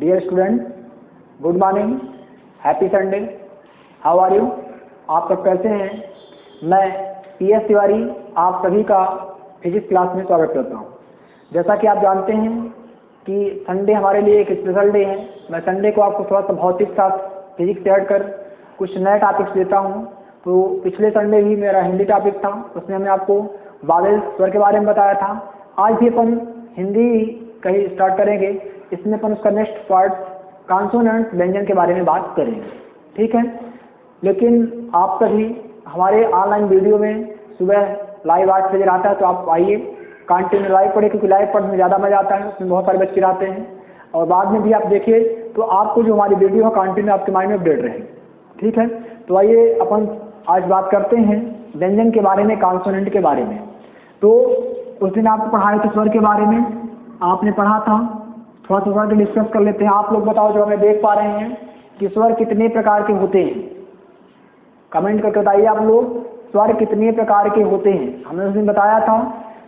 Dear student, good morning, happy Sunday, how are you? आप सब कैसे हैं? मैं PS तिवारी आप सभी का फिजिक्स क्लास में स्वागत करता हूं। जैसा कि आप जानते हैं कि संडे हमारे लिए एक स्पेशल डे है। मैं संडे को आपको थोड़ा सा भौतिक साथ फिजिक्स से हटकर कुछ नए टॉपिक्स लेता हूं। तो पिछले संडे ही मेरा हिंदी टॉपिक था, उसमें हमने आपको बादल स्वर के बारे में बताया था। आज भी अपन हिंदी कहीं स्टार्ट करेंगे। इसमें अपन उसका नेक्स्ट पार्ट कॉन्सोनेंट व्यंजन के बारे में बात करेंगे, ठीक है। लेकिन आप सभी हमारे ऑनलाइन वीडियो में सुबह लाइव 8 बजे आता है, तो आप आइए कंटिन्यू लाइव पढ़े, क्योंकि लाइव पढ़ने में ज़्यादा मजा आता है। उसमें बहुत सारे बच्चे आते हैं और बाद में भी आप देखिए तो आपको जो हमारी वीडियो है कंटिन्यू आपके माइंड में अपडेट रहे, ठीक है। तो आइए अपन आज बात करते हैं व्यंजन के बारे में, कॉन्सोनेंट के बारे में। तो उस दिन आपको पढ़ाए थे स्वर के बारे में, आपने पढ़ा था, थोड़ा सा डिस्कस कर लेते हैं। आप लोग बताओ जो हमें देख पा रहे हैं कि स्वर कितने प्रकार के होते हैं। कमेंट करके बताइए आप लोग, स्वर कितने प्रकार के होते हैं। हमने उस दिन बताया था,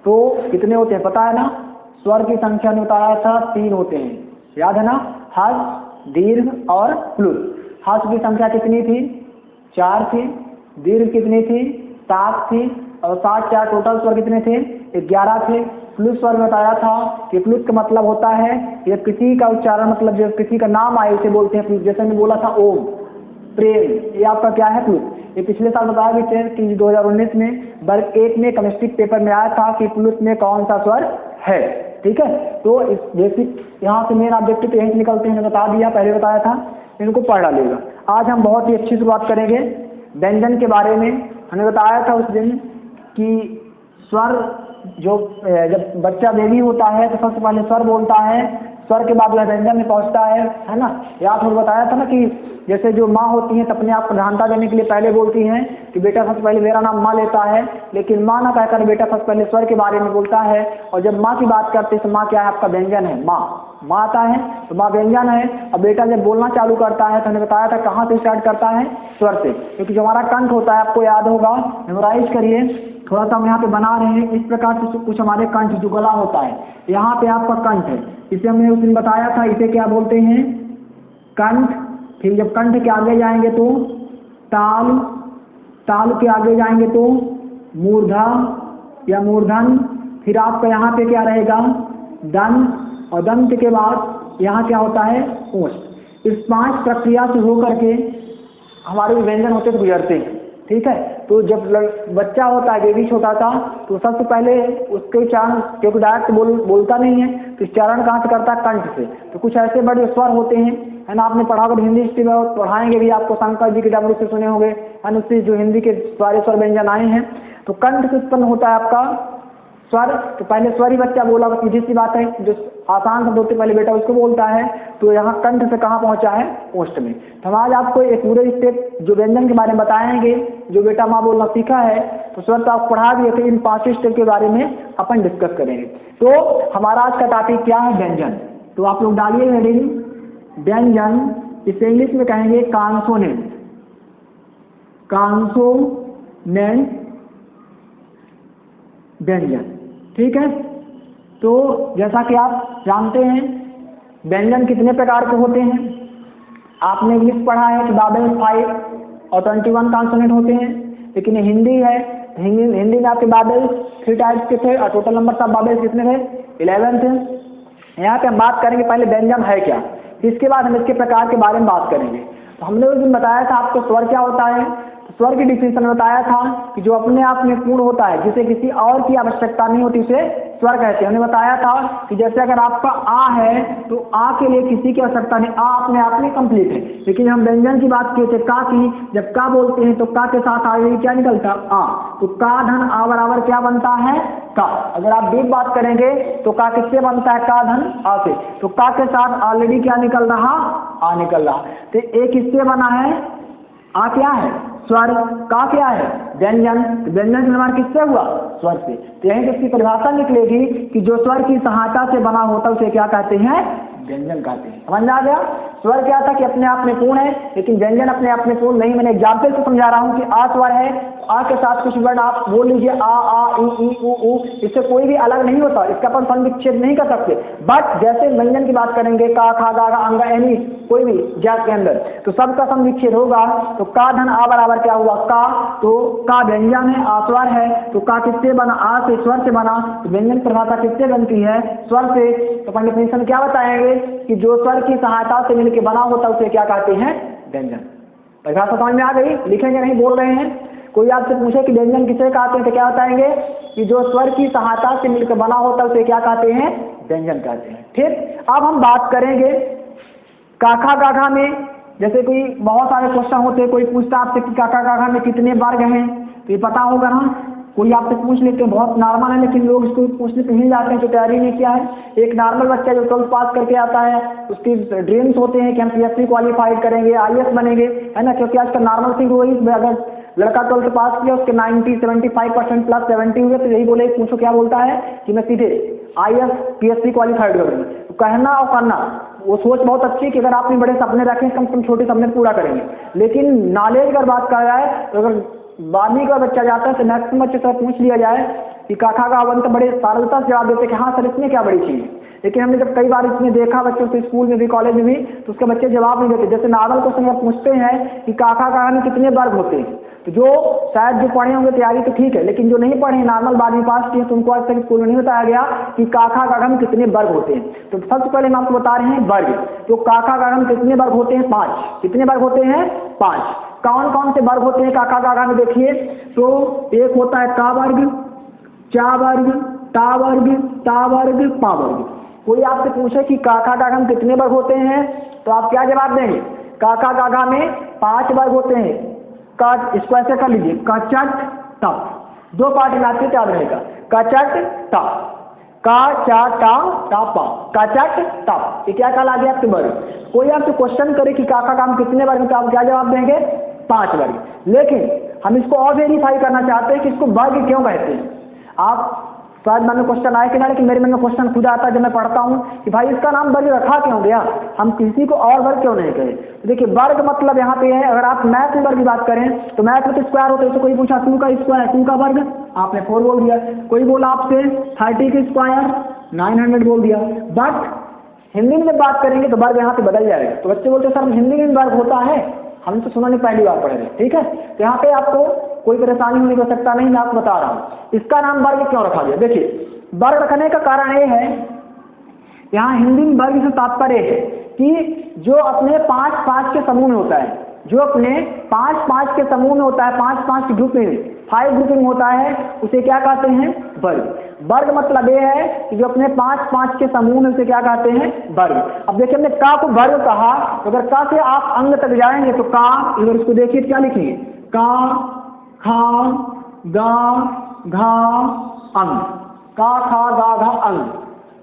तो कितने होते हैं पता है ना? स्वर की संख्या ने बताया था 3 होते हैं, याद है ना? ह्रस्व, दीर्घ और प्लुत। ह्रस्व की संख्या कितनी थी? 4 थी। दीर्घ कितनी थी? 7 थी। और 7 4 टोटल स्वर कितने थे? 11 थे। प्लुत स्वर बताया था कि प्लुत का मतलब होता है जब किसी का उच्चारण, मतलब जब किसी का नाम आए उसे बोलते हैं प्लुत। जैसे मैंने बोला था ओम, प्रेम, ये आपका क्या है? प्लुत। ये पिछले साल बताया भी थे कि 2019 में वर्ग 1 में केमिस्ट्री पेपर में आया था कि प्लुत में कौन सा स्वर है, ठीक है। तो इस बेसिक यहाँ से मेन ऑब्जेक्टिव तो यही निकलते हैं, बता दिया, पहले बताया था, इनको पढ़ डालिएगा। आज हम बहुत ही अच्छी शुरुआत करेंगे व्यंजन के बारे में। हमने बताया था उस दिन कि स्वर जो जब बच्चा बेबी होता है तो सबसे पहले स्वर बोलता है, स्वर के बाद वह व्यंजन में पहुंचता है ना। याद हो बताया था ना कि जैसे जो माँ होती हैं अपने आप को प्रधानता देने के लिए पहले बोलती हैं कि बेटा सबसे पहले मेरा नाम माँ लेता है, लेकिन माँ ना कहकर बेटा सबसे पहले स्वर के बारे में बोलता है। और जब माँ की बात करते हैं तो माँ क्या है? आपका व्यंजन है। माँ आता है तो माँ व्यंजन है। और बेटा जब बोलना चालू करता है तो हमने बताया था कहाँ से स्टार्ट करता है? स्वर से, क्योंकि जो हमारा कंठ होता है आपको याद होगा, मेमोराइज करिए। थोड़ा सा हम यहाँ पे बना रहे हैं, इस प्रकार से कुछ हमारे कंठ जो गला होता है, यहाँ पे आपका कंठ है। इसे हमने उस दिन बताया था, इसे क्या बोलते हैं? कंठ। फिर जब कंठ के आगे जाएंगे तो ताल, ताल के आगे जाएंगे तो मूर्धा या मूर्धन। फिर आपका यहाँ पे क्या रहेगा? दंत। और दंत के बाद यहाँ क्या होता है? ओष्ठ। इस 5 प्रक्रिया से होकर के हमारे व्यंजन होते गुजरते हैं, ठीक है। तो जब बच्चा होता है, बेबी छोटा था, तो सबसे पहले उसके उच्चारण, क्योंकि डायरेक्ट बोलता नहीं है, तो उच्चारण कहाँ से करता है? कंठ से। तो कुछ ऐसे बड़े स्वर होते हैं, है ना। आपने पढ़ा होगा हिंदी हिस्ट्री में, पढ़ाएंगे भी आपको, शंकर जी के डब्ल्यू से सुने होंगे, है ना। उससे जो हिंदी के सारे स्वर व्यंजन आए हैं, तो कंठ से उत्पन्न होता है आपका स्वर। तो पहले स्वर ही बच्चा बोला, सीधी सी बात है, जो आसान शब्द होते पहले बेटा उसको बोलता है। तो यहाँ कंठ से कहाँ पहुंचा है? ओष्ठ में। तो हम आज आपको एक पूरे स्टेप जो व्यंजन के बारे में बताएंगे, जो बेटा माँ बोलना सीखा है, तो स्वर तो आप पढ़ा दिए थे, इन 5 स्टेप के बारे में अपन डिस्कस करेंगे। तो हमारा आज का टॉपिक क्या है? व्यंजन। तो आप लोग डालिए हेडिंग व्यंजन, इसे इंग्लिश में कहेंगे कॉन्सोनेंट। कॉन्सोनेंट व्यंजन, ठीक है। तो जैसा कि आप जानते हैं व्यंजन कितने प्रकार के होते हैं। आपने इंग्लिश पढ़ा है कि बाबेल 5 और 21 कॉन्सोनेंट होते हैं, लेकिन हिंदी है, हिंदी में आपके बाबेल 3 टाइप्स के थे और टोटल नंबर ऑफ बाबेल कितने थे? 11 थे। यहाँ पे हम बात करेंगे पहले व्यंजन है क्या, इसके बाद हम इसके प्रकार के बारे में बात करेंगे। तो हमने उस दिन बताया था आपको स्वर क्या होता है। स्वर की डिफिनेशन बताया था कि जो अपने आप में पूर्ण होता है, जिसे किसी और की आवश्यकता नहीं होती, उसे स्वर कहते हैं। हमने बताया था कि जैसे अगर आपका आ है तो आ के लिए किसी की आवश्यकता नहीं, आ अपने आप में कंप्लीट है। लेकिन हम व्यंजन की बात किए थे का की, जब का बोलते हैं तो का के साथ आगे क्या निकलता? आ। तो का धन आ बराबर क्या बनता है? का। अगर आप डीप बात करेंगे तो का किससे बनता है? का धन आ से। तो का के साथ ऑलरेडी क्या निकल रहा? आ निकल रहा। तो एक किससे बना है? आ क्या है? स्वर। का क्या है? व्यंजन। व्यंजन निर्माण किससे हुआ? स्वर से। तो यही इसकी परिभाषा निकलेगी कि जो स्वर की सहायता से बना होता है उसे क्या कहते हैं? व्यंजन कहते हैं। समझ आ गया? स्वर क्या था कि अपने आप में पूर्ण है, लेकिन व्यंजन अपने आप में पूर्ण नहीं। मैंने एग्जाम्पल से समझा रहा हूं कि आ स्वर है, आ के साथ कुछ वर्ड आप बोल लीजिए, आ ई उ, इससे कोई भी अलग नहीं होता, इसका अपन फल विच्छेद नहीं कर सकते। बट जैसे व्यंजन की बात करेंगे, का खा गा गा अंगा यानी कोई भी जात के अंदर, तो सबका सम विच्छेद होगा। तो का धन आ बराबर क्या हुआ, का, तो का व्यंजन है, आ स्वर है, तो का किससे बना, आ से, स्वर से बना। तो व्यंजन परिभाषा किससे बनती है, स्वर से। तो अपन डेफिनेशन क्या बताएंगे कि जो स्वर की सहायता से मिलकर बना होता है उसे क्या कहते हैं, व्यंजन। परिभाषा समझ में आ गई, लिखेंगे नहीं, बोल रहे हैं। कोई आपसे पूछे कि व्यंजन किसे कहते हैं तो क्या बताएंगे कि जो स्वर की सहायता से मिलकर बना होता है उसे क्या कहते हैं, व्यंजन कहते हैं। ठीक, अब हम बात करेंगे काखा गाघा में। जैसे कोई बहुत सारे क्वेश्चन होते हैं, कोई पूछता आपसे कि काखा गाघा में कितने वर्ग हैं, तो ये पता होगा ना। कोई आपसे पूछ लेते हैं, बहुत नॉर्मल है, लेकिन लोग इसको पूछने पे हिल जाते हैं जो तैयारी नहीं किया है। एक नॉर्मल बच्चा जो 12th पास करके आता है, उसकी ड्रीम्स होते हैं कि हम PSC क्वालिफाइड करेंगे, IAS बनेंगे, है ना, क्योंकि आजकल नॉर्मल थिंग वही, अगर लड़का 12th पास किया, उसके 75% प्लस 70 हुए, तो यही बोले, पूछो क्या बोलता है कि मैं सीधे IAS PSC क्वालिफाइड करूंगा। तो कहना और करना, वो सोच बहुत अच्छी है कि अगर आपने बड़े सपने रखे कम से कम छोटे सपने पूरा करेंगे। लेकिन नॉलेज अगर बात करा जाए तो अगर 12वीं का बच्चा जाता है तो मैक्सिमम बच्चे से पूछ लिया जाए कि काखा का वन, तो बड़े सरलता से जवाब देते हैं कि हाँ सर इसमें क्या बड़ी चीज है। लेकिन हमने जब कई बार इसमें देखा बच्चों से, स्कूल में भी कॉलेज में भी, तो उसके बच्चे जवाब नहीं देते। जैसे नॉर्मल क्वेश्चन में पूछते हैं कि काखा गाघा में कितने वर्ग होते हैं, तो जो शायद जो पढ़े होंगे तैयारी तो ठीक है, लेकिन जो नहीं पढ़े, नॉर्मल 12वीं पास किए, तो उनको आज तक स्कूल में नहीं बताया गया कि काखा गाघा में कितने वर्ग होते हैं। तो सबसे पहले हम आपको बता रहे हैं वर्ग। तो काखा गाघा में कितने वर्ग होते हैं, 5। कितने वर्ग होते हैं, 5। कौन कौन से वर्ग होते हैं काखा गाघा में, देखिए। तो एक होता है का वर्ग, चा वर्ग, ता वर्ग, ता वर्ग, पा वर्ग। कोई आपसे पूछे कि काखा गाघा में कितने वर्ग होते हैं, तो आप क्या जवाब देंगे, काखा गाघा में 5 वर्ग होते हैं। का, इसको ऐसे कर लीजिए, कचट टप, 2 पार्ट में आपके याद रहेगा, कचट टप, का चा टा टा पा, कचट टप, ये क्या कहला गया आपके वर्ग। कोई आपसे क्वेश्चन करे कि काखा गाघा में कितने वर्ग, तो आप क्या जवाब देंगे, 5 वर्ग। लेकिन हम इसको और वेरीफाई करना चाहते हैं कि इसको वर्ग क्यों कहते हैं। आप शायद मन में क्वेश्चन आए कि ना, लेकिन मेरे मन में क्वेश्चन खुद आता है जब मैं पढ़ता हूं कि भाई इसका नाम वर्ग रखा क्यों गया, हम किसी को और वर्ग क्यों नहीं कहे। तो देखिए वर्ग मतलब यहाँ पे है, अगर आप मैथ में वर्ग की बात करें तो मैथ में तो स्क्वायर होते हैं। तो कोई पूछा 2 का स्क्वायर, 2 का वर्ग, आपने 4 बोल दिया। कोई बोला आपसे 30 का स्क्वायर, 900 बोल दिया। बट हिंदी में जब बात करेंगे तो वर्ग यहाँ पे बदल जाएगा। तो बच्चे बोलते सर हिंदी में वर्ग होता है, हम तो सुना नहीं, पहली बार पढ़ रहे। ठीक है, तो यहाँ पे आपको कोई परेशानी नहीं हो सकता, नहीं, मैं आपको बता रहा हूं इसका नाम वर्ग क्यों रखा गया। देखिए वर्ग रखने का कारण ये है, यहाँ हिंदी में वर्ग से तात्पर्य है कि जो अपने 5-5 के समूह में होता है, जो अपने 5-5 के समूह में होता है, 5-5 के ग्रुप में, 5 ग्रुपिंग होता है, उसे क्या कहते हैं, वर्ग। वर्ग मतलब ये है कि जो अपने 5-5 के समूह में उसे क्या कहते हैं, वर्ग। अब देखिए हमने का को वर्ग कहा, तो अगर का से आप अंग तक जाएंगे तो का, इधर इसको देखिए क्या लिखिए, का खा गा घा अंग, का खा गा घा अंग,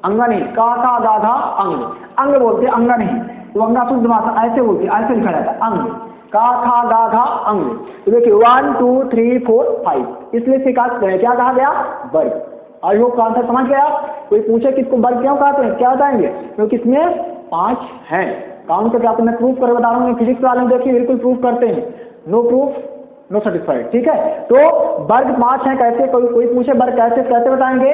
अंगा नहीं, का खा गा घा अंग, अंग बोलते अंगा नहीं, तो अंगा शुद्ध भाषा ऐसे बोलते, ऐसे लिखा जाता है अंग, का खा गा घा अंग। तो देखिए 1 2 3 4 5, इसलिए से क्या कहा गया, वर्ग। आई होप का आंसर समझ गया। कोई पूछे कि इसको वर्ग क्यों कहते हैं, क्या बताएंगे, क्योंकि इसमें 5 हैं। काउंट करके आपको मैं प्रूफ कर बता रहा हूँ, फिजिक्स वाले देखिए बिल्कुल प्रूफ करते हैं, नो प्रूफ नो सर्टिफाइड। ठीक है, तो वर्ग 5 है। कैसे, कोई पूछे वर्ग कैसे बताएंगे,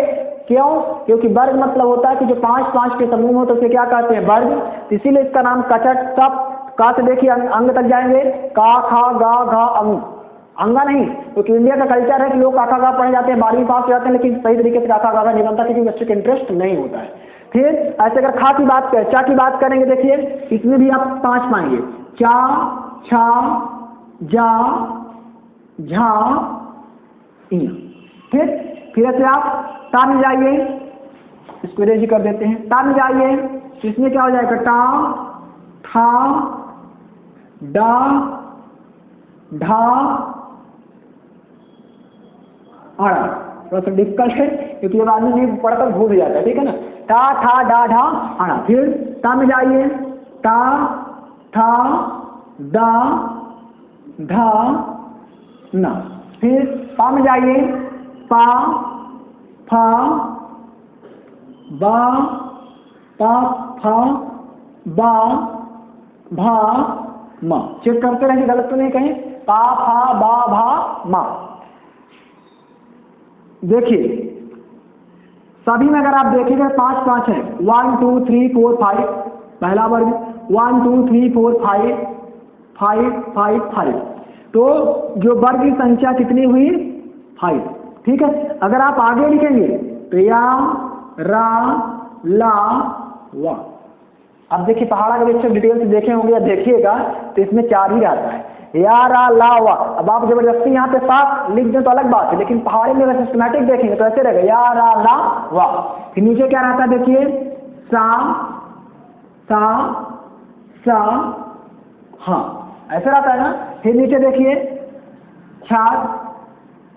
क्यों, क्योंकि वर्ग मतलब होता है कि जो 5-5 के समूह हो तो उसे क्या कहते हैं, वर्ग। इसीलिए इसका नाम कचट टप, का से देखिए अंग तक जाएंगे, का खा गा घा अंग, अंगा नहीं, क्योंकि इंडिया का कल्चर है कि लोग काका गा पढ़े जाते हैं, 12वीं पास हो जाते हैं, लेकिन सही तरीके से काका गा नहीं बनता क्योंकि बच्चे का इंटरेस्ट नहीं होता है। फिर ऐसे अगर खा की बात करें, चा की बात करेंगे, देखिए इसमें भी आप 5 पाएंगे, चा छा जा झा ई। फिर ऐसे आप ता में जाइए, इसको रेजी कर देते हैं, ता में जाइए, इसमें क्या हो जाएगा, टा था डा ढा आड़ा। थोड़ा सा डिफिकल्ट है क्योंकि अब आदमी नहीं पढ़कर भूल जाता है, ठीक है ना। टा था डा ढा आड़ा। फिर ता में जाइए, ता था दा धा ना। फिर पा में जाइए, पा फा बा पा फा बा भा मा। चेक करते रहेंगे, गलत तो नहीं कहीं। पा फा बा भा मा। देखिए सभी में अगर आप देखेंगे 5 5 है। 1 2 3 4 5 पहला वर्ग। 1 2 3 4 5 5 5 5। तो जो वर्ग की संख्या कितनी हुई? 5। ठीक है, अगर आप आगे लिखेंगे तो या रा ला वा। अब देखिए पहाड़ा के लेक्चर डिटेल से देखे होंगे या देखिएगा तो इसमें 4 ही रहता है, या रा ला वा। अब आप जबरदस्ती यहाँ पे 7 लिख दें तो अलग बात है, लेकिन पहाड़ी में अगर सिस्टमैटिक देखेंगे तो ऐसे रहेगा या रा ला वा। फिर नीचे क्या रहता है देखिए, सा सा सा हाँ, ऐसे रहता है ना। फिर नीचे देखिए छात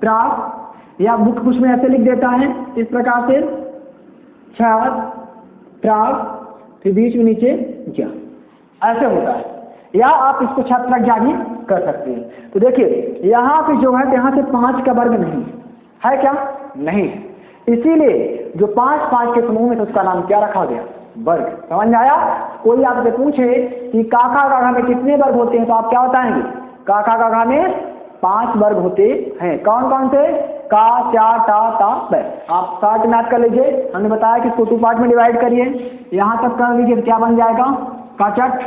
त्रास, या बुक कुछ में ऐसे लिख देता है इस प्रकार से छात त्रास, फिर बीच में नीचे जा, ऐसे होता है। या आप इसको छात्रक जारी कर सकते हैं। तो देखिए यहाँ पे जो है यहाँ से 5 का वर्ग नहीं है, क्या नहीं है, इसीलिए जो 5 5 के समूह में तो उसका नाम क्या रखा गया? वर्ग। समझ में आया? कोई आपसे पूछे कि काका काका में कितने वर्ग होते हैं तो आप क्या बताएंगे? काका काका में 5 वर्ग होते हैं। कौन कौन से? का चा टा ता बै। आप पार्ट मैथ कर लीजिए, हमने बताया कि इसको 2 पार्ट में डिवाइड करिए। यहां तक कर लीजिए तो क्या बन जाएगा? कचट।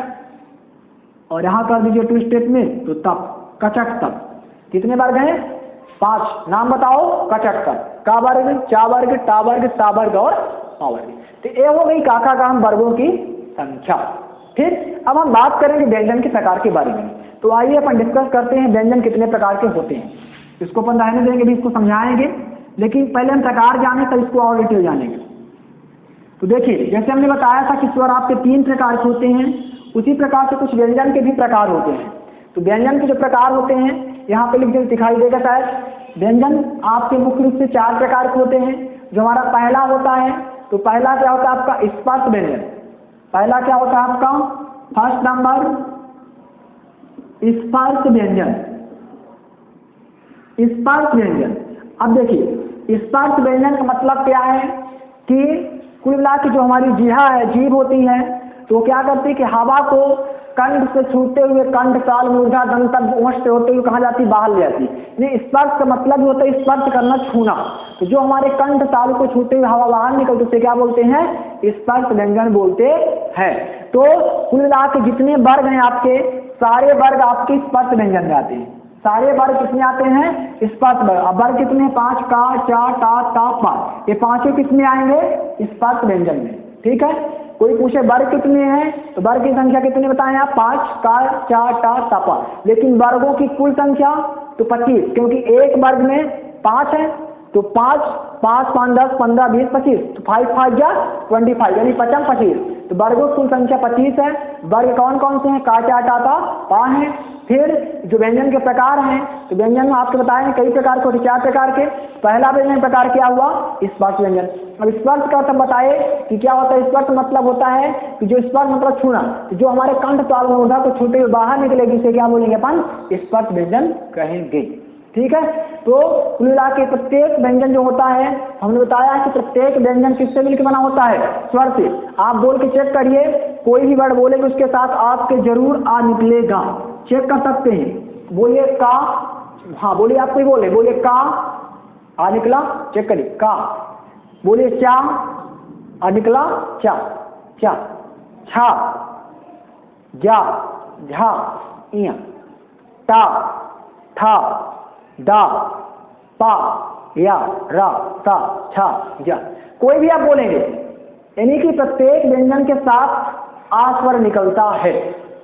और यहां कर दीजिए 2 स्टेप में तो तप, कचट तप। कितने वर्ग हैं? 5। नाम बताओ कचट तप। का वर्ग, चा वर्ग, टा वर्ग, ता वर्ग और पा वर्ग। तो ये हो गई काका का हम वर्गों की संख्या। ठीक, अब हम बात करेंगे व्यंजन के प्रकार के बारे में। तो आइए अपन डिस्कस करते हैं व्यंजन कितने प्रकार के होते हैं। इसको अपन रहने देंगे, भी इसको समझाएंगे, लेकिन पहले हम प्रकार जाने तब इसको और डिटेल जानेंगे। तो देखिए जैसे हमने बताया था कि स्वर आपके 3 प्रकार के होते हैं, उसी प्रकार से कुछ व्यंजन के भी प्रकार होते हैं। तो व्यंजन के जो प्रकार होते हैं यहाँ पे लिख दिखाई देगा शायद। व्यंजन आपके मुख्य रूप से 4 प्रकार के होते हैं। जो हमारा पहला होता है, तो पहला क्या होता है आपका? स्पर्श व्यंजन। पहला क्या होता है आपका? फर्स्ट नंबर स्पर्श व्यंजन। स्पर्श व्यंजन। अब देखिए स्पर्श व्यंजन का मतलब क्या है कि कुल मिला के जो हमारी जिह्वा है, जीभ होती है, तो क्या करती है कि हवा को कंठ से छूते हुए कंठ ताल मूर्धा दंत तक ओष्ठ से होते हुए कहाँ जाती? बाहर ले जाती। ये स्पर्श का मतलब ही होता है स्पर्श करना, छूना। तो जो हमारे कंठ ताल को छूते हुए हवा बाहर निकलती उसे क्या बोलते हैं? स्पर्श व्यंजन बोलते हैं। तो कुल मिला के जितने वर्ग हैं आपके, सारे वर्ग आपके स्पर्श व्यंजन में आते हैं। सारे वर्ग कितने आते हैं? स्पर्श वर्ग। अब वर्ग कितने? 5 का चा टा ता पा। ये पांचों किसमें आएंगे? स्पर्श व्यंजन में। ठीक है, कोई पूछे वर्ग कितने हैं तो वर्ग की संख्या कितनी बताएं आप? 5 का चा टा ता पा। लेकिन वर्गों की कुल संख्या तो 25, क्योंकि एक वर्ग में 5 है। तो 5 5 5 10 15 20 25, तो 5 5 जा 25, यानी 50 25। तो वर्गों की कुल संख्या 25 है। वर्ग कौन कौन से हैं? का चा टा ता पा है। फिर जो व्यंजन के प्रकार हैं, तो व्यंजन में आपको बताएंगे कई प्रकार के, 4 प्रकार के। पहला व्यंजन प्रकार क्या हुआ? स्पर्श व्यंजन। अब स्पर्श का अर्थ बताए कि क्या होता है? स्पर्श मतलब होता है कि जो स्पर्श मतलब छूना, तो जो हमारे कंठ ताल मूर्धा को छूते हुए बाहर निकलेगी उसे क्या बोलेंगे अपन? स्पर्श व्यंजन कहेंगे। ठीक है, तो कुल मिला के प्रत्येक व्यंजन जो होता है, हमने बताया कि प्रत्येक व्यंजन किससे मिलकर बना होता है? स्वर से। आप बोल के चेक करिए, कोई भी वर्ड बोलेंगे उसके साथ आपके जरूर आ निकलेगा। चेक कर सकते हैं। बोलिए का, हाँ बोलिए, आप कोई बोले, बोलिए का आ निकला, चेक करिए का। बोलिए चा आ निकला, चा चा। छा जा झा इया। टा था दा पा या रा ता छा जा। कोई भी आप बोलेंगे, यानी कि प्रत्येक व्यंजन के साथ आ स्वर निकलता है।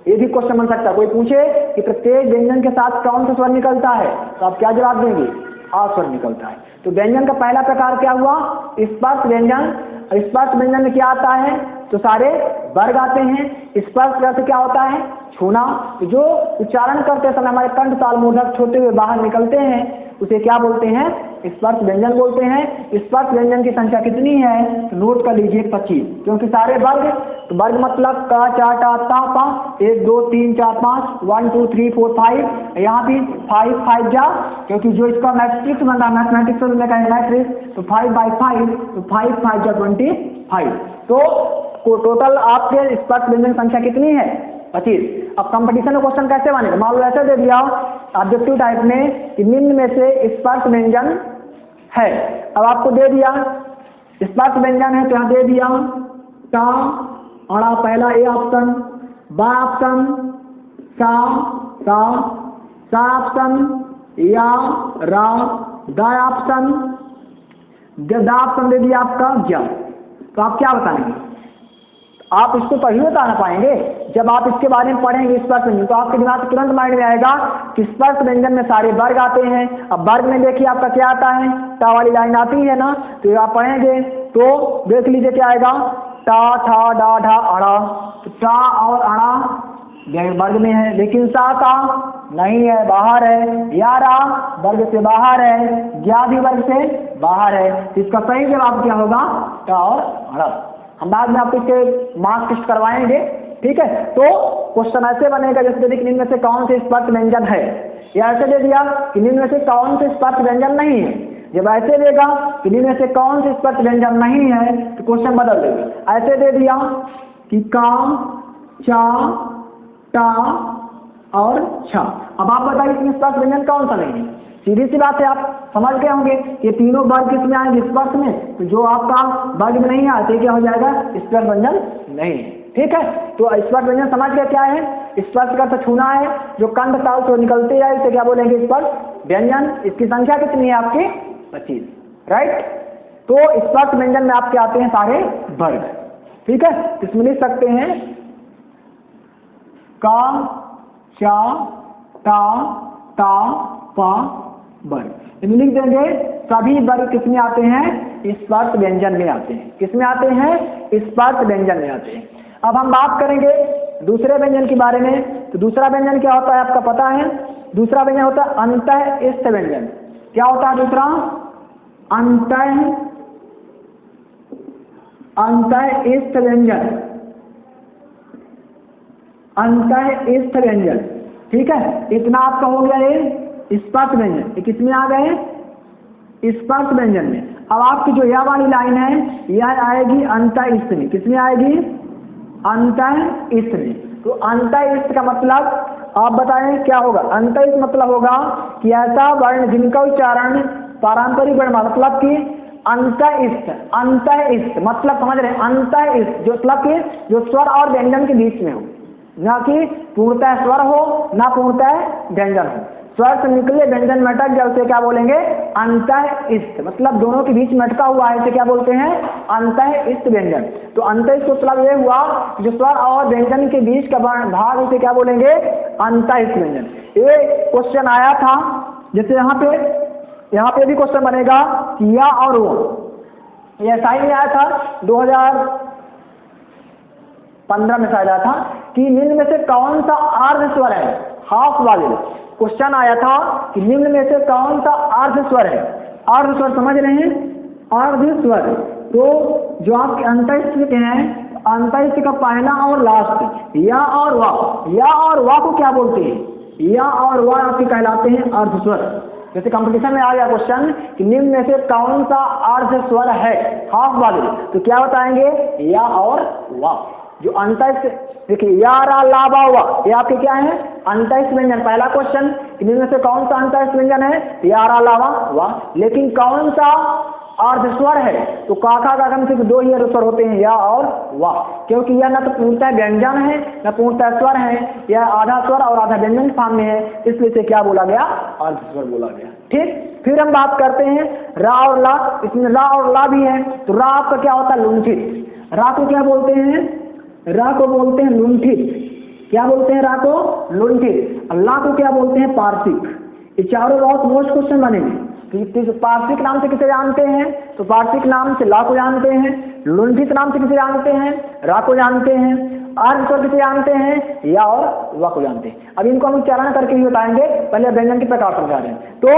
ये भी क्वेश्चन बन सकता है, कोई पूछे कि प्रत्येक व्यंजन के साथ कौन सा स्वर निकलता है, तो आप क्या जवाब देंगे? आ स्वर निकलता है। तो व्यंजन का पहला प्रकार क्या हुआ? स्पर्श व्यंजन। स्पर्श व्यंजन में क्या आता है? तो सारे वर्ग आते हैं। स्पर्श अर्थ क्या होता है? छूना। जो उच्चारण करते समय हमारे कंठ ताल मूर्धक छोटे हुए बाहर निकलते हैं उसे क्या बोलते हैं? स्पर्श व्यंजन बोलते हैं। स्पर्श व्यंजन की संख्या कितनी है? तो नोट कर लीजिए 25, क्योंकि सारे वर्ग, तो वर्ग मतलब का चा टा ता पा, 1 2 3 4 5, 1 2 3 4 5, यहाँ भी 5 5 जा, क्योंकि जो इसका मैट्रिक्स बन रहा है मैथमेटिक्स में मैट्रिक्स, तो 5 by 5, तो 5 5 जा 25। तो टोटल आपके स्पर्श व्यंजन संख्या कितनी है? 25। अब कंपटीशन में क्वेश्चन कैसे बनेगा, मान लो ऐसे दे दिया ऑब्जेक्टिव टाइप में कि निम्न में से स्पर्श व्यंजन है। अब आपको दे दिया स्पर्श व्यंजन है तो यहाँ दे दिया टा अड़ा पहला ए ऑप्शन, बा ऑप्शन सा सा ऑप्शन, या रा दा ऑप्शन, दा ऑप्शन दे दिया आपका ज्या। तो आप क्या बताएंगे, आप इसको तभी बता ना पाएंगे जब आप इसके बारे में पढ़ेंगे स्पर्श व्यंजन, तो आपके दिमाग में तुरंत माइंड में आएगा कि स्पर्श व्यंजन में सारे वर्ग आते हैं। अब वर्ग में देखिए आपका क्या आता है, टा वाली लाइन आती है ना, तो आप पढ़ेंगे तो देख लीजिए क्या आएगा, टा ठा डा ढा अड़ा। तो टा और अड़ा वर्ग में है, लेकिन सा का नहीं है, बाहर है। यारा वर्ग से बाहर है, ज्या भी वर्ग से बाहर है। तो इसका सही जवाब क्या होगा, टा और अड़ा। हम बाद में आपको इसके मार्क्स टेस्ट करवाएंगे, ठीक है। तो क्वेश्चन ऐसे बनेगा जैसे निम्न में से कौन से स्पर्श व्यंजन है, या ऐसे दे दिया कि निम्न में से कौन से स्पर्श व्यंजन नहीं है। जब ऐसे देगा कि निम्न में से कौन से स्पर्श व्यंजन नहीं है तो क्वेश्चन बदल देगा। ऐसे दे दिया कि का, चा, टा और छा। अब आप बताइए इसमें स्पर्श व्यंजन कौन सा नहीं है। सीधी सी बात है, आप समझ गए होंगे कि तीनों वर्ग किसमें आएंगे, स्पर्श में। तो जो आपका वर्ग में नहीं आते क्या हो जाएगा, स्पर्श व्यंजन नहीं है, ठीक है। तो स्पर्श व्यंजन समझ गया क्या है, स्पर्श का तो छूना है, जो कंठ ताल से निकलते हैं इसे क्या बोलेंगे, स्पर्श व्यंजन। इसकी संख्या कितनी है आपकी, 25, राइट। तो स्पर्श व्यंजन में आपके आते हैं सारे वर्ग, ठीक है। इसमें लिख सकते हैं का, चा, टा, ता, पा, वर्ग। इन्हें लिख देंगे सभी वर्ग किसमें आते हैं, स्पर्श व्यंजन में आते हैं। किसमें आते हैं, स्पर्श व्यंजन में आते हैं। अब हम बात करेंगे दूसरे व्यंजन के बारे में। तो दूसरा व्यंजन क्या होता है आपका पता है, दूसरा व्यंजन होता है अंतःस्थ व्यंजन। क्या होता है दूसरा, अंतःस्थ व्यंजन, अंतःस्थ व्यंजन, ठीक है। इतना आपका हो गया ये स्पर्श व्यंजन, ये किसमें आ गए, स्पर्श व्यंजन में। अब आपकी जो यह वाली लाइन है यह आएगी अंतःस्थ में। किसमें आएगी, अंतःस्थ में। तो अंतःस्थ का मतलब आप बताएं क्या होगा। अंतःस्थ मतलब होगा कि ऐसा वर्ण जिनका उच्चारण पारंपरिक वर्ण, मतलब कि अंतःस्थ, अंतःस्थ मतलब समझ रहे हैं, अंतःस्थ जो मतलब कि जो स्वर और व्यंजन के बीच में हो, ना कि पूर्णतः स्वर हो ना पूर्णतः व्यंजन हो। स्वर से निकले व्यंजन में अटक जाए उसे क्या बोलेंगे, अंतःस्थ। मतलब दोनों के बीच में अटका हुआ है इसे क्या बोलते हैं, अंतःस्थ व्यंजन। तो अंतःस्थ मतलब ये हुआ जो स्वर और व्यंजन के बीच का भाग उसे क्या बोलेंगे, अंतःस्थ व्यंजन। ये क्वेश्चन आया था, जैसे यहाँ पे भी क्वेश्चन बनेगा कि या और वो, ये SI में आया था 2015 में शायद आया था कि निम्न में से कौन सा अर्ध स्वर है, हाफ वाले। क्वेश्चन आया था कि निम्न में से कौन सा अर्ध स्वर है। अर्ध स्वर समझ रहे हैं, अर्ध स्वर। तो जो आपके अंतःस्थ के हैं, अंतःस्थ का पहला और लास्ट या और वाह, या और वाह को क्या बोलते हैं, या और वाह आपके कहलाते हैं अर्ध स्वर। जैसे कंपटीशन में आ गया क्वेश्चन कि निम्न में से कौन सा अर्ध स्वर है, हाफ वाले, तो क्या बताएंगे, या और वाह। जो अंतःस्थ, देखिए या रा ला बा वा, ये आपके क्या है, अंतःस्थ व्यंजन। पहला क्वेश्चन इनमें से कौन सा अंतःस्थ व्यंजन है, या रा ला वा। लेकिन कौन सा अर्ध स्वर है, तो काका का कम से कम 2 ही अर्ध स्वर होते हैं, या और वाह। क्योंकि यह न तो पूर्णतः व्यंजन है न पूर्णतः स्वर है, यह आधा स्वर और आधा व्यंजन स्थान में है, इसलिए से क्या बोला गया, अर्ध स्वर बोला गया, ठीक। फिर हम बात करते हैं रा और ला। इसमें रा और ला भी है। तो रा आपका क्या होता है, लुंठित। रा को क्या बोलते हैं, रा को बोलते हैं लुंठित। क्या बोलते हैं, रा को लुंठित। ला को क्या बोलते हैं, पार्श्विक। ये चारों बहुत मोस्ट क्वेश्चन बनेंगे। पार्श्विक नाम से किसे जानते हैं, तो पार्श्विक नाम से ला को जानते हैं, लुंठित नाम से किसे जानते हैं, रा को जानते हैं, अर्ध स्वर किसे जानते हैं, या और वा को जानते हैं। अब इनको हम उच्चारण करके ही बताएंगे, पहले व्यंजन के प्रकार समझा रहे हैं। तो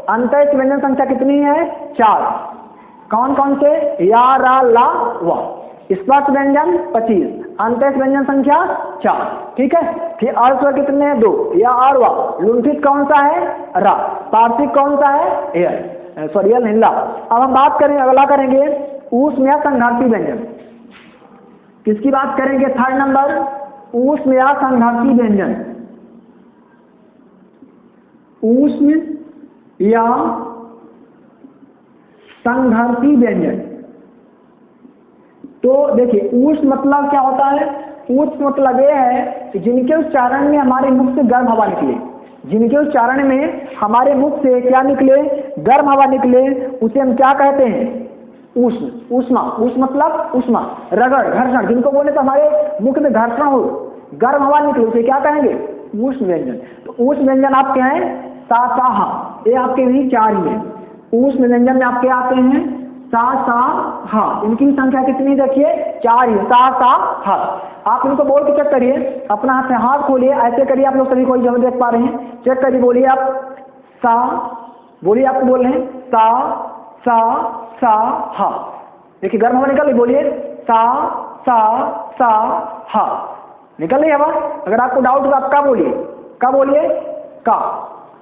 अंतःस्थ व्यंजन संख्या कितनी है, 4। कौन कौन से, या रा ला वा। स्पर्श व्यंजन 25, अंतःस्थ व्यंजन संख्या 4, ठीक है। फिर अर्ध स्वर कितने हैं, 2, या और वा। लुंठित कौन सा है, रा। पार्श्विक कौन सा है, एयर, सॉरी यल नहीं, ला। अब हम बात करेंगे, अगला करेंगे ऊष्म या संघाती व्यंजन। किसकी बात करेंगे, 3rd नंबर, ऊष्म या संघर्षी व्यंजन, ऊष्म या संघर्षी व्यंजन। तो देखिए ऊष्म मतलब क्या होता है, ऊष्म मतलब यह है कि जिनके उच्चारण में हमारे मुख से गर्म हवा निकले, जिनके उच्चारण में हमारे मुख से क्या निकले, गर्म हवा निकले, उसे हम क्या कहते हैं, ऊष्म। ऊष्मा, ऊष्म मतलब ऊष्मा, रगड़, घर्षण, जिनको बोले तो हमारे मुख में घर्षण हो, गर्म हवा निकले, उसे क्या कहेंगे, ऊष्म व्यंजन। तो ऊष्म व्यंजन आपके हैं सा सा हा, ये आपके भी 4 ही है। ऊष्म व्यंजन में आपके आते हैं सा सा हा, इनकी संख्या कितनी देखिए 4 ही, सा सा हा। आप इनको बोल के चेक करिए, अपना हाथ खोलिए, ऐसे करिए, आप लोग सभी कोई जब देख पा रहे हैं, चेक करिए, बोलिए आप सा, बोलिए, आप बोल रहे हैं सा सा सा हा। देखिए गर्म हवा निकल रही, बोलिए सा सा सा हा, निकल रही हवा। अगर आपको डाउट हो तो आप का बोलिए, का बोलिए, का,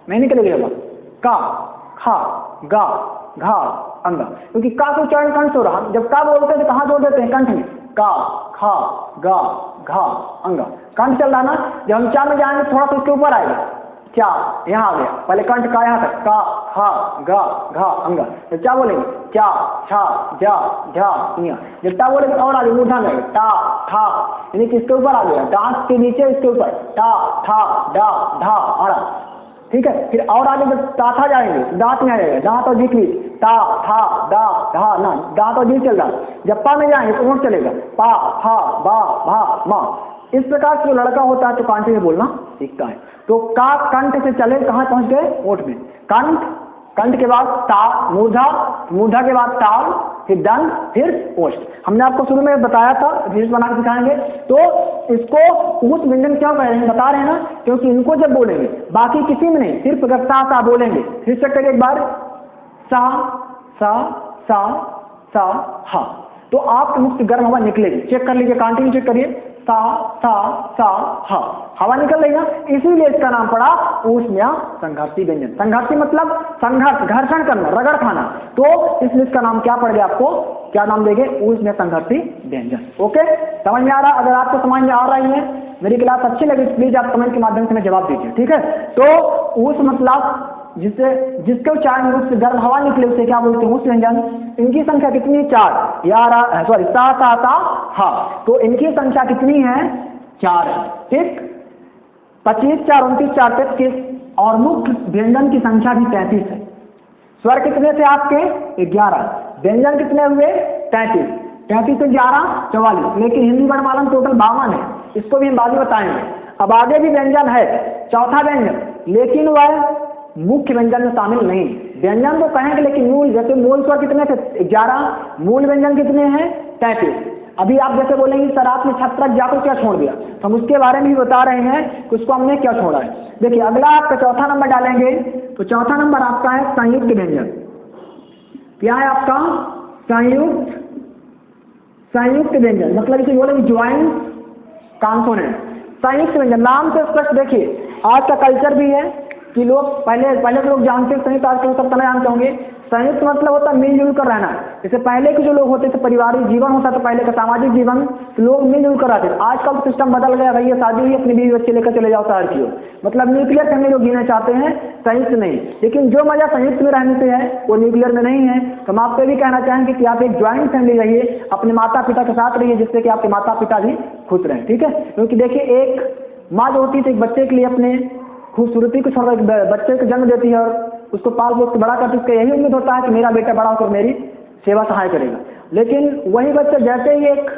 नहीं निकलेगी हवा, का, खा, गा, घा, अंगा, क्योंकि का को उच्चारण कंठ से हो रहा, जब का बोलते हैं तो कहां जोड़ देते हैं, कंठ में, का, खा, गा, घा, अंगा, कंठ चल रहा ना। जब हम चा में जाएंगे थोड़ा सा उसके ऊपर आएगा, क्या यहां आ गया, पहले कंठ का यहां तक, का, खा, गा, घा, अंगा। तो क्या बोलेंगे, क्या, छा, जा, झा, इया। जब टा बोलेंगे और आगे मूर्धा में टा, ठा, यानी किसके ऊपर आ गया, दांत के नीचे, इसके ऊपर टा, ठा, डा, ढा, आड़ा, ठीक है। फिर और आगे जब ताथा जाएंगे दांत में आ जाएगा, दांत और जीभ की, ता, था, दा, धा, ना, दांत और जीभ चल रहा। जब पा में जाएंगे तो ऊंट चलेगा, पा, फा, बा, भा, मा। इस प्रकार से जो लड़का होता है तो कांटे में बोलना सीखता है। तो का कंठ से चले कहां पहुंच गए, ओठ में, कंठ, कंठ के बाद ता, मूर्धा, मूर्धा के बाद ताल, फिर दंत, फिर ओष्ठ। हमने आपको शुरू में बताया था, विशेष बना के दिखाएंगे। तो इसको ऊष्म व्यंजन क्यों कह रहे हैं, बता रहे हैं ना, क्योंकि इनको जब बोलेंगे बाकी किसी में नहीं, सिर्फ अगर सा सा बोलेंगे। फिर से करिए एक बार, सा सा सा सा हा, तो आपके मुख से गर्म हवा निकलेगी। चेक कर लीजिए, कांटिन्यू चेक करिए, सा सा सा हा, हवा निकल रही ना, इसीलिए इसका नाम पड़ा ऊष्म या संघर्षी व्यंजन। संघर्षी मतलब संघर्ष, घर्षण करना, रगड़ खाना, तो इसलिए इसका नाम क्या पड़ गया, आपको क्या नाम देंगे, ऊष्म या संघर्षी व्यंजन। ओके, समझ में आ रहा? अगर आपको समझ में आ रही है, मेरी क्लास अच्छी लगी, प्लीज आप कमेंट के माध्यम से हमें जवाब दीजिए, ठीक है। तो ऊष्म मतलब जिसके उच्चारण में से गर्म हवा निकले उसे क्या बोलते हैं, ऊष्म व्यंजन। इनकी संख्या कितनी है, 4, या सॉरी सा सा सा हा, तो इनकी संख्या कितनी है, 4, ठीक। 25 4 29 4 33, और मुख्य व्यंजन की संख्या भी 33 है। स्वर कितने थे आपके, 11, व्यंजन कितने हुए, 33, 33 से 11 44, लेकिन हिंदी वर्णमाला में टोटल 52 है, इसको भी हम बाद में बताएंगे। अब आगे भी व्यंजन है, चौथा व्यंजन, लेकिन वह मुख्य व्यंजन में शामिल नहीं। व्यंजन तो कहेंगे लेकिन मूल, जैसे मूल स्वर कितने थे, 11, मूल व्यंजन कितने हैं, 33। अभी आप जैसे बोलेंगे सर आपने छत्रक जा को क्या छोड़ दिया, तो हम उसके बारे में भी बता रहे हैं कि उसको हमने क्या छोड़ा है। देखिए अगला आपका चौथा नंबर डालेंगे, तो चौथा नंबर आपका है संयुक्त व्यंजन। क्या है आपका, संयुक्त, संयुक्त व्यंजन, मतलब इसे बोलेंगे ज्वाइंट कॉन्सोनेंट, संयुक्त व्यंजन। नाम से स्पष्ट देखिए, आज का कल्चर भी है कि लोग पहले लोग जानते हैं, संयुक्त, आज के सब तरह जानते होंगे। संयुक्त मतलब होता है मिलजुल कर रहना। जैसे पहले के जो लोग होते थे, पारिवारिक जीवन होता था पहले का, सामाजिक जीवन, तो लोग मिलजुल कर रहते थे। आजकल सिस्टम बदल गया, भैया शादी हुई अपनी बीवी बच्चे लेकर चले जाओ शहर की ओर, मतलब न्यूक्लियर फैमिली लोग जीना चाहते हैं, संयुक्त नहीं। लेकिन जो मजा संयुक्त में रहने से है वो न्यूक्लियर में नहीं है। तो हम आपसे भी कहना चाहेंगे कि आप एक ज्वाइंट फैमिली रहिए, अपने माता पिता के साथ रहिए, जिससे कि आपके माता पिता भी खुश रहें, ठीक है। क्योंकि देखिए एक माँ जो होती है एक बच्चे के लिए अपने खूबसूरती को छोड़कर बच्चे को जन्म देती है और उसको पाल पोस के बड़ा करती है, उसका यही उम्मीद होता है कि मेरा बेटा बड़ा होकर मेरी सेवा सहाय करेगा। लेकिन वही बच्चा जैसे ही एक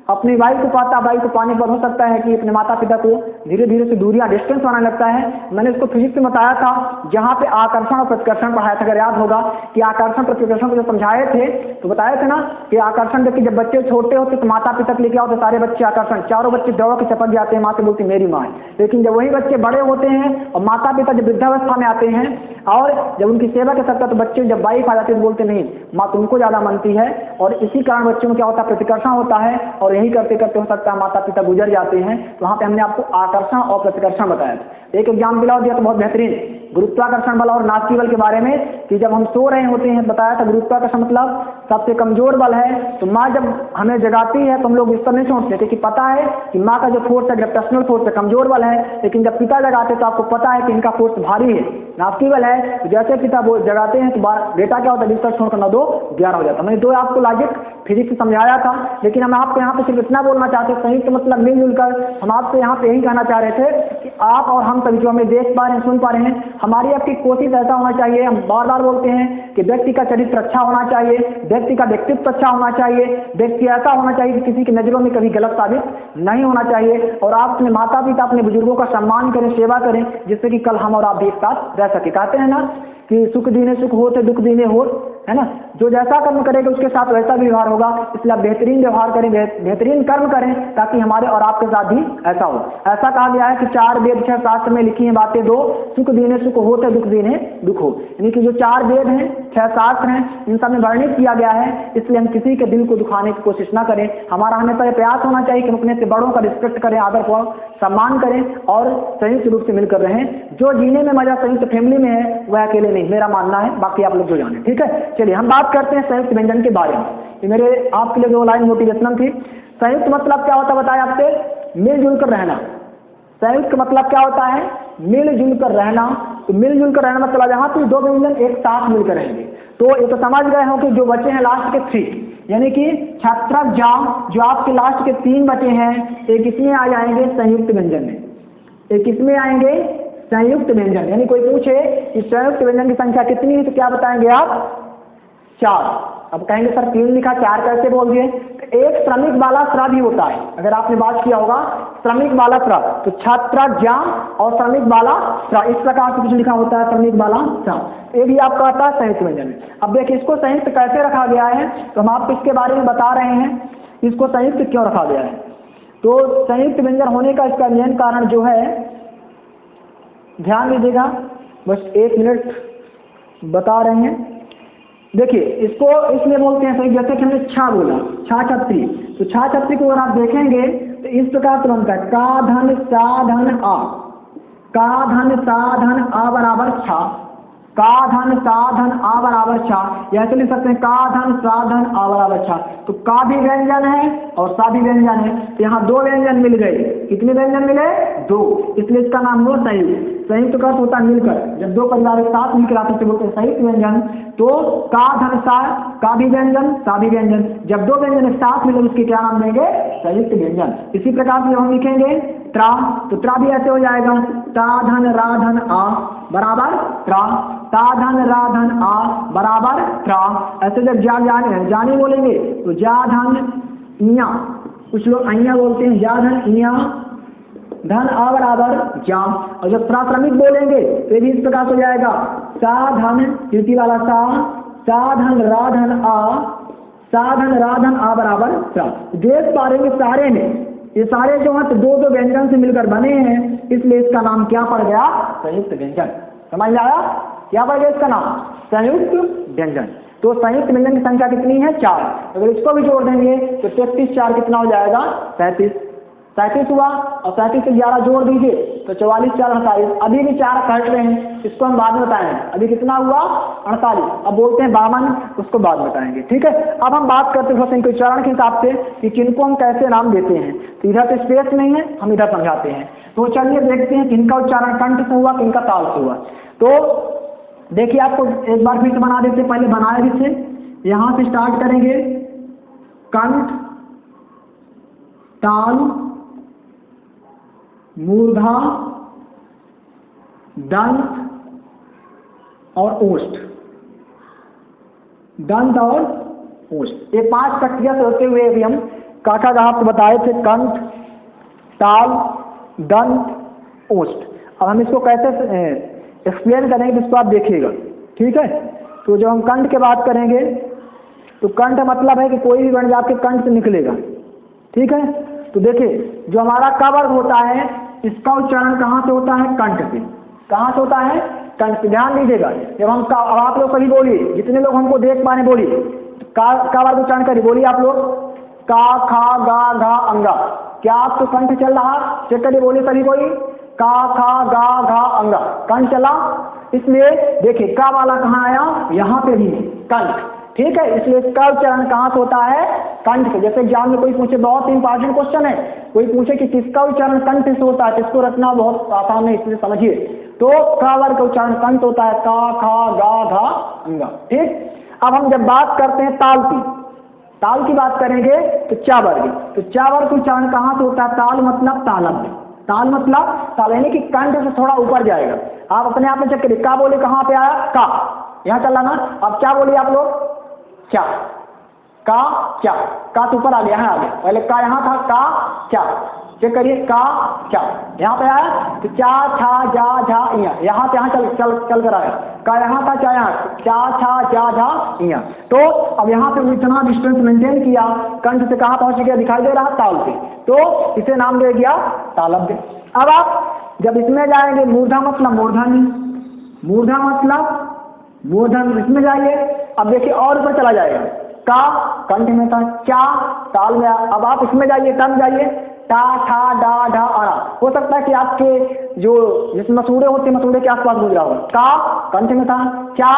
अपनी वाइफ को पाता, वाइफ को पाने पर हो सकता है कि अपने माता पिता को धीरे धीरे से दूरियां, डिस्टेंस बनाने लगता है। मैंने इसको फिजिक्स में बताया था, जहां पे आकर्षण और प्रतिकर्षण पढ़ाया था, अगर याद होगा कि आकर्षण प्रतिकर्षण को जो समझाए थे तो बताया था ना कि आकर्षण देखिए जब बच्चे छोटे होते तो माता पिता के लिए क्या होते, सारे बच्चे आकर्षण, चारों बच्चे दौड़ के चपक जाते हैं, माँ से बोलती मेरी माँ है। लेकिन जब वही बच्चे बड़े होते हैं और माता पिता जब वृद्धावस्था में आते हैं और जब उनकी सेवा कर सकता, तो बच्चे जब वाइफ आ जाती है तो बोलते नहीं माँ तुमको ज्यादा मानती है, और इसी कारण बच्चों में क्या होता है, प्रतिकर्षण होता है, और यही करते करते हो सकता है माता पिता गुजर जाते हैं। तो वहां पे हमने आपको आकर्षण और प्रतिकर्षण बताया था। एक एग्जाम दिला दिया तो बहुत बेहतरीन, गुरुत्वाकर्षण बल और नाभिकीय बल के बारे में कि जब हम सो रहे होते हैं, बताया था गुरुत्वाकर्षण मतलब सबसे कमजोर बल है। तो माँ जब हमें जगाती है तो हम लोग इस पर नहीं सोचते थे कि पता है कि माँ का जो फोर्स है ग्रेविटेशनल फोर्स है कमजोर बल है, लेकिन जब पिता जगाते तो आपको पता है कि इनका फोर्स भारी है, नाभिकीय बल है। तो जैसे पिता जगाते हैं तो बेटा क्या होता है, बिस्तर छोड़कर 9 2 11 हो जाता है। मैंने 2 आपको लॉजिक फिजिक्स समझाया था, लेकिन हम आपको यहाँ पे सिर्फ इतना बोलना चाहते हैं, संयुक्त मतलब मिलजुल कर। हम आपसे यहाँ पे यही कहना चाह रहे थे कि आप और हम सभी जो हमें देख पा रहे हैं, सुन पा रहे हैं, हमारी आपकी कोशिश ऐसा होना चाहिए। हम बार बार बोलते हैं कि व्यक्ति का चरित्र अच्छा होना चाहिए, व्यक्ति का व्यक्तित्व अच्छा होना चाहिए, व्यक्ति ऐसा होना चाहिए कि किसी की नजरों में कभी गलत साबित नहीं होना चाहिए। और आप अपने माता पिता, अपने बुजुर्गों का सम्मान करें, सेवा करें, जिससे कि कल हम और आप भी एक साथ रह सके। कहते हैं ना कि सुख दीने सुख होते दुख दीने हो, है ना। जो जैसा कर्म करेगा उसके साथ वैसा व्यवहार होगा, इसलिए आप बेहतरीन व्यवहार करें, बेहतरीन कर्म करें, ताकि हमारे और आपके साथ भी ऐसा हो। ऐसा कहा गया है कि 4 वेद 6 शास्त्र में लिखी हैं बातें 2, सुख दीने सुख होते दुख दीने दुख हो। यानी कि जो 4 वेद हैं 6 शास्त्र हैं, इन सब में वर्णित किया गया है। इसलिए हम किसी के दिल को दुखाने की कोशिश ना करें। हमारा हमेशा प्रयास होना चाहिए कि हम अपने से बड़ों का रिस्पेक्ट करें, आदर पूर्वक सम्मान करें और संयुक्त रूप से मिलकर रहें। जो जीने में मजा संयुक्त फैमिली में है वह अकेले नहीं, मेरा मानना है, बाकी आप लोग जो जाने। ठीक है, चलिए हम बात करते हैं संयुक्त व्यंजन के बारे में। ये मेरे आपके लिए 2 लाइन मोटिवेशनल थी। संयुक्त मतलब क्या होता है बताया आपसे, मिलजुल कर रहना। संयुक्त मतलब क्या होता है, मिलजुल कर रहना। तो मिलजुल कर रहना मतलब यहाँ पे 2 व्यंजन एक साथ मिलकर रहेंगे। तो ये तो समझ गए हो कि जो बचे हैं लास्ट के 3, यानी कि छात्रक जाम जो आपके लास्ट के 3 बचे हैं, एक इसमें आ जाएंगे संयुक्त व्यंजन में, एक इसमें आएंगे संयुक्त व्यंजन। यानी कोई पूछे कि संयुक्त व्यंजन की संख्या कितनी है तो क्या बताएंगे आप, 4। अब कहेंगे सर 3 लिखा 4 कैसे बोल दिए। तो एक श्रमिक वाला स्रा भी होता है, अगर आपने बात किया होगा श्रमिक वाला स्रा, तो छात्र जाम और श्रमिक वाला स्रा, इस प्रकार से कुछ लिखा होता है श्रमिक वाला स्रा। ये भी आपका आता है संयुक्त व्यंजन। अब देखिए इसको संयुक्त कैसे रखा गया है, तो हम आपको इसके बारे में बता रहे हैं, इसको संयुक्त क्यों रखा गया है। तो संयुक्त व्यंजन होने का इसका मेन कारण जो है, ध्यान दीजिएगा, बस 1 मिनट बता रहे हैं। देखिए इसको इसलिए बोलते हैं, जैसे कि हमने छा बोला, छा छत्री, तो छा छत्री को अगर आप देखेंगे तो इस प्रकार से बनता है, का धन सा धन आ, का धन सा धन आ बराबर छा, का धन सा धन आ बराबर छा। ऐसे लिख सकते हैं का धन सा धन आ बराबर छा। तो का भी व्यंजन है और सा भी व्यंजन है, तो यहाँ 2 व्यंजन मिल गए। कितने व्यंजन मिले, 2, इसलिए इसका नाम हुआ संयुक्त। संयुक्त का होता है मिलकर, जब 2 परिवार एक साथ मिलकर आते हैं बोलते हैं संयुक्त व्यंजन। तो का धन सा, का भी व्यंजन सा भी व्यंजन, जब 2 व्यंजन एक साथ मिले उसके क्या नाम देंगे, संयुक्त व्यंजन। इसी प्रकार से हम लिखेंगे त्रा, तो त्रा भी ऐसे हो जाएगा, ता धन रा धन आ बराबर त्रा, ता धन रा धन आ बराबर त्रा। ऐसे जब जानी बोलेंगे तो जा धन इया, कुछ लोग अइया बोलते हैं, जा धन इया धन आ बराबर जाम। और जब श्रमिक बोलेंगे तो भी इस प्रकार हो जाएगा, सा धन तृतीय वाला सा धन रा धन आ, सा धन रा धन आ बराबर सा। देख पा रहे हैं सारे में ये सारे जो हैं तो 2 व्यंजन से मिलकर बने हैं, इसलिए इसका नाम क्या पड़ गया, संयुक्त व्यंजन। समझ में आया, क्या पड़ गया इसका नाम, संयुक्त व्यंजन। तो संयुक्त व्यंजन की संख्या कितनी है, 4। अगर इसको भी जोड़ देंगे तो 33 4 कितना हो जाएगा, 37 हुआ, और 37 से 11 जोड़ दीजिए तो 44 4 48। अभी भी 4 कट रहे हैं, इसको हम बाद में बताएंगे। अभी कितना हुआ, 48। अब बोलते हैं 52, उसको बाद में बताएंगे। ठीक है, अब हम बात करते हैं उच्चारण के हिसाब से कि किनको हम कैसे नाम देते हैं। तो इधर तो स्पेस नहीं है, हम इधर समझाते हैं। तो चलिए देखते हैं किनका उच्चारण कंठ से हुआ, किनका ताल से हुआ। तो देखिए आपको एक बार फिर से बना देते, पहले बनाया जिससे, यहां से स्टार्ट करेंगे, कंठ, ताल, मूर्धा, दंत और ओष्ठ, दंत और ओष्ठ, ये 5 प्रक्रिया से होते हुए अभी हम काका का आपको बताए थे, कंठ, ताल, दंत, ओष्ठ। अब हम इसको कैसे एक्सप्लेन करेंगे इसको आप देखिएगा। ठीक है, तो जब हम कंठ की बात करेंगे तो कंठ मतलब है कि कोई भी वर्ण आपके कंठ से निकलेगा। ठीक है, तो देखिए जो हमारा क वर्ग होता है इसका उच्चारण कहां से होता है, कंठ से। कहां से होता है, कंठ से। ध्यान दीजिएगा, जब हम आप लोग सभी बोलिए, जितने लोग हमको देख पाने बोलिए, का वर्ग उच्चारण करिए, बोलिए आप लोग, का खा गा घा अंगा। क्या आपको कंठ चल रहा, चेक करिए, बोलिए सभी कोई, का खा गा घा अंगा, कंठ चला। इसलिए देखिए का वाला कहाँ आया, यहाँ पे भी कंठ, ठीक है। इसलिए इसका उच्चारण कहाँ से होता है, कंठ से। जैसे एग्जाम में कोई पूछे, बहुत इंपॉर्टेंट क्वेश्चन है, कोई पूछे कि किसका उच्चारण कंठ से होता है, इसको रखना बहुत आसान है, इसलिए समझिए। तो का वर्ग का उच्चारण कंठ होता है, का, खा, गा, घा, अंगा, ठीक। अब हम जब बात करते हैं ताल की बात करेंगे तो चा वर्ग, तो चा वर्ग का उच्चारण कहाँ से होता है, ताल मतलब तालब्य, ताल मतलब ताल, यानी कि कंठ से थोड़ा ऊपर जाएगा। आप अपने आप में चेक करिए, का बोले कहाँ पे आया, का, यहाँ चला ना। अब क्या बोलिए आप लोग, क्या, का, क्या, का तो ऊपर आ गया, यहाँ आ गया, पहले का यहाँ था, का, क्या, चेक करिए, का, क्या, यहाँ पे आया तो चा, छा, जा, झा, इया, यहाँ से यहाँ चल कर आया, का यहाँ था, चा यहाँ, चा, छा, जा, झा, इया। तो अब यहाँ पे इतना डिस्टेंस मेंटेन किया, कंठ से कहाँ पहुंच गया, दिखाई दे रहा ताल पे, तो इसे नाम दे गया तालब्य। अब आप जब इसमें जाएंगे, मूर्धा मतलब मूर्धन, मूर्धा मतलब मूर्धन, इसमें जाइए। अब देखिए और ऊपर चला जाएगा, का कंठ में था, चा ताल में। अब आप इसमें जाइए, तब जाइए, टा, ठा, डा, ढा, आना। हो सकता है कि आपके जो जिसमें मसूड़े होते हैं, मसूड़े के आसपास गुजरा हो। का कंठ में था, चा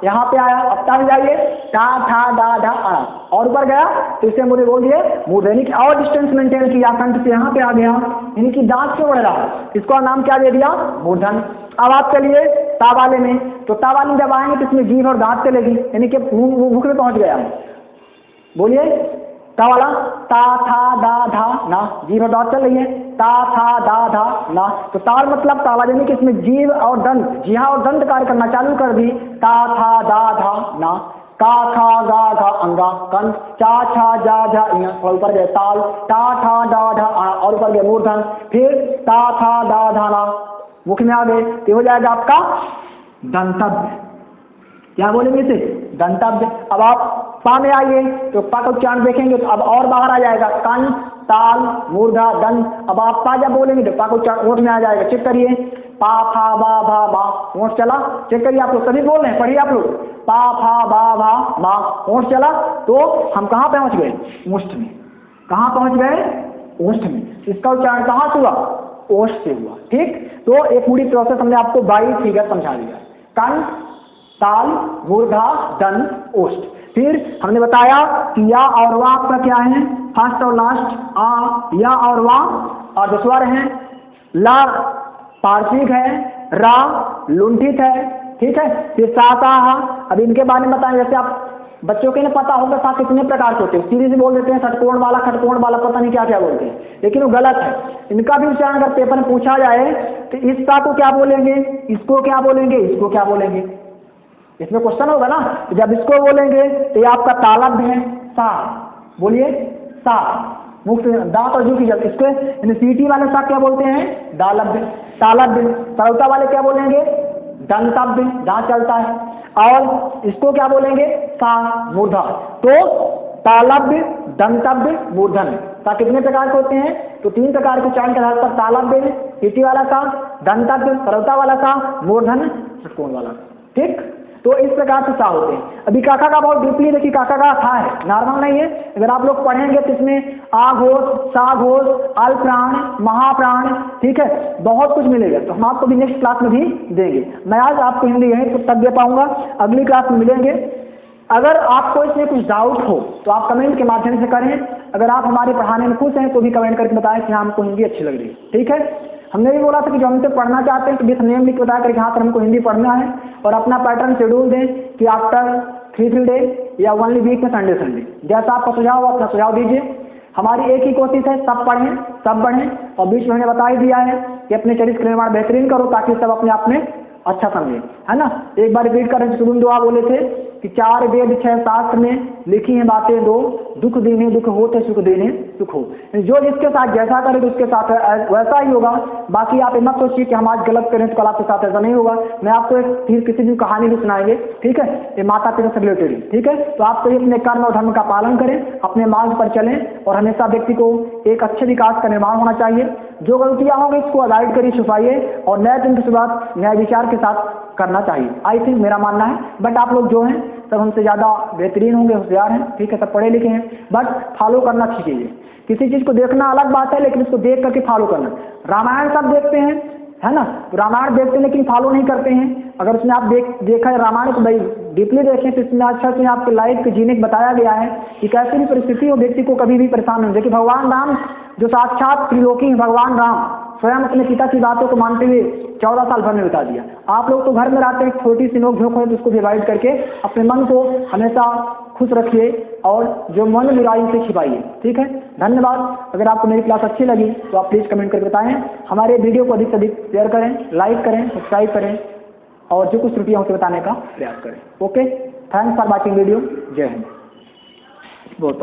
यहाँ पे आया, अब तक जाइए, टा, ठा, डा, ढा, आना, और ऊपर गया तो इसे मुझे बोल दिए मूर्धन, यानी कि और डिस्टेंस मेंटेन किया, कंठ से यहाँ पे आ गया, यानी कि दांत से बढ़ रहा, इसका नाम क्या दे दिया, मूर्धन। अब आप चलिए ता वाले में, तो ता वाले में जब आएंगे तो इसमें जीभ और दांत चलेगी, यानी कि मुख में पहुंच गया। बोलिए ता वाला, ता, था, दा, धा, ना, जीभ और दांत चल रही है, ता, था, दा, धा, ना। तो ताल मतलब ताला, यानी कि इसमें जीभ और दंत, जी हाँ, और दंत कार्य करना चालू कर दी, ता, था, दा, धा, ना, का, खा, गा, घा, अंगा, कंठ, चा, छा, जा, झा, इया, और ऊपर गए ताल, टा, ठा, डा, ढा, और ऊपर गए मूर्धन, फिर ता, था, दा, धा, ना, मुख में आ गए, तो हो जाएगा आपका दंतव्य। क्या बोलेंगे इसे, दंतव्य। अब आप पा में आइए तो पा का उच्चारण देखेंगे तो अब और बाहर आ जाएगा, कंठ, ताल, मूर्धा, दंत। अब आप पा जब बोलेंगे तो पा का उच्चारण ओठ में आ जाएगा, चेक करिए, पा, फा, बा, भा, बा, ओठ चला, चेक करिए आप लोग सभी बोल रहे हैं, पढ़िए आप लोग, पा, फा, बा, भा, बा, ओठ चला, तो हम कहाँ पहुंच गए, ओष्ठ में। कहाँ पहुंच गए, ओष्ठ में। इसका उच्चारण कहाँ से हुआ, ओष्ठ से हुआ, ठीक। तो एक पूरी प्रोसेस हमने आपको बाई फिगर समझा दिया, कंठ, ताल, मूर्धा, दंत, ओष्ठ। फिर हमने बताया कि या और वा आपका क्या है, फर्स्ट और लास्ट, आ, या और वा और जो स्वर है, ला पार्श्विक है, रा लुंठित है, ठीक है। फिर सा, सा, अब इनके बारे में बताएं, जैसे आप बच्चों के लिए पता होगा सा कितने प्रकार के होते हैं, सीरीज बोल देते हैं, षटकोण वाला, खटकोण वाला, पता नहीं क्या क्या बोलते हैं, लेकिन वो गलत है। इनका भी उच्चारण अगर पेपर में पूछा जाए तो इस सा को क्या बोलेंगे, इसको क्या बोलेंगे, इसको क्या बोलेंगे, इसमें क्वेश्चन होगा ना। जब इसको बोलेंगे तो ये आपका तालब्य है, सा, बोलिए सा, मुख दांत और जीभ की जब इसको सीटी वाले सा क्या बोलते हैं, दालब्य, तालब्य। तरौता वाले क्या बोलेंगे, दंतब्य, दांत चलता है, और इसको क्या बोलेंगे, सा, मूर्धा। तो तालब्य, दंतब्य, मूर्धन सा कितने प्रकार के होते हैं, तो 3 प्रकार के उच्चारण के आधार पर, तालब्य सीटी वाला सा, दंतब्य तरौता वाला सा, मूर्धन षटकोण वाला, ठीक। तो इस प्रकार से सा होते हैं। अभी काका का बहुत डीपली देखिए, काका का था है, नॉर्मल नहीं है। अगर आप लोग पढ़ेंगे तो इसमें आ घोष, सा घोष, अल प्राण, महाप्राण, ठीक है, बहुत कुछ मिलेगा। तो हम आपको भी नेक्स्ट क्लास में भी देंगे। मैं आज आपको हिंदी यहीं तक दे पाऊंगा, अगली क्लास में मिलेंगे। अगर आपको इसमें कुछ डाउट हो तो आप कमेंट के माध्यम से करें। अगर आप हमारे पढ़ाने में खुश हैं तो भी कमेंट करके बताएं कि हाँ हमको हिंदी अच्छी लग रही है, ठीक है। हमने भी बोला था कि जो हमसे पढ़ना चाहते हैं तो विथ नेम लिख के बताया करें हाँ पर हमको हिंदी पढ़ना है, और अपना पैटर्न शेड्यूल दें कि आफ्टर 3 डे या ओनली वीक में संडे, जैसा आपका सुझाव हो अपना सुझाव दीजिए। हमारी एक ही कोशिश है, सब पढ़ें सब बढ़ें, और बीच में हमने बता ही दिया है कि अपने चरित्र का निर्माण बेहतरीन करो ताकि सब अपने आप में अच्छा समझे, है ना। एक बार रिपीट करें, शुरू में दुआ बोले थे कि 4 वेद 6 शास्त्र में लिखी हैं बातें 2, दुख देने दुख होते, सुख देने सुख हो। जो जिसके साथ जैसा करे उसके साथ वैसा ही होगा। बाकी आप मत सोचिए कि हम आज गलत करें तो कल आपके साथ ऐसा नहीं होगा। मैं आपको एक फिर किसी दिन कहानी भी सुनाएंगे, ठीक है, ये माता पिता से रिलेटेड, ठीक है। तो आप तो अपने कर्म और धर्म का पालन करें, अपने मार्ग पर चलें, और हमेशा व्यक्ति को एक अच्छे विकास का निर्माण होना चाहिए। जो गलतियां होंगी इसको अवॉइड करिए, छुपाइए, और नए दिन की शुरुआत नए विचार के साथ करना चाहिए। आई थिंक मेरा मानना है। बट आप लोग जो हैं सब हमसे ज्यादा बेहतरीन होंगे, होशियार हैं, ठीक है, सब पढ़े लिखे हैं, बट फॉलो करना सीखिए। किसी चीज को देखना अलग बात है, लेकिन इसको देख करके फॉलो करना। रामायण सब देखते हैं, है ना। तो रामायण देखते हैं लेकिन फॉलो नहीं करते हैं। अगर उसमें आप देखा है रामायण को भाई डीपली देखें तो इसमें अच्छा से आपके लाइफ के जीने को बताया गया है कि कैसे भी परिस्थिति हो व्यक्ति को कभी भी परेशान नहीं। देखिए भगवान राम जो साक्षात त्रिलोकी भगवान राम स्वयं अपने पिता की बातों को मानते हुए 14 साल भर में बिता दिया। आप लोग तो घर में रहते हैं, छोटी सी नोक झोंक हो तो उसको डिवाइड करके अपने मन को हमेशा खुश रखिए और जो मन बुराई से छिपाइए। ठीक है, धन्यवाद। अगर आपको मेरी क्लास अच्छी लगी तो आप प्लीज कमेंट करके बताएं। हमारे वीडियो को अधिक से अधिक शेयर करें, लाइक करें, सब्सक्राइब करें और जो कुछ त्रुटियां उसे बताने का प्रयास करें। Okay, thanks for watching video. जय हिंद। बहुत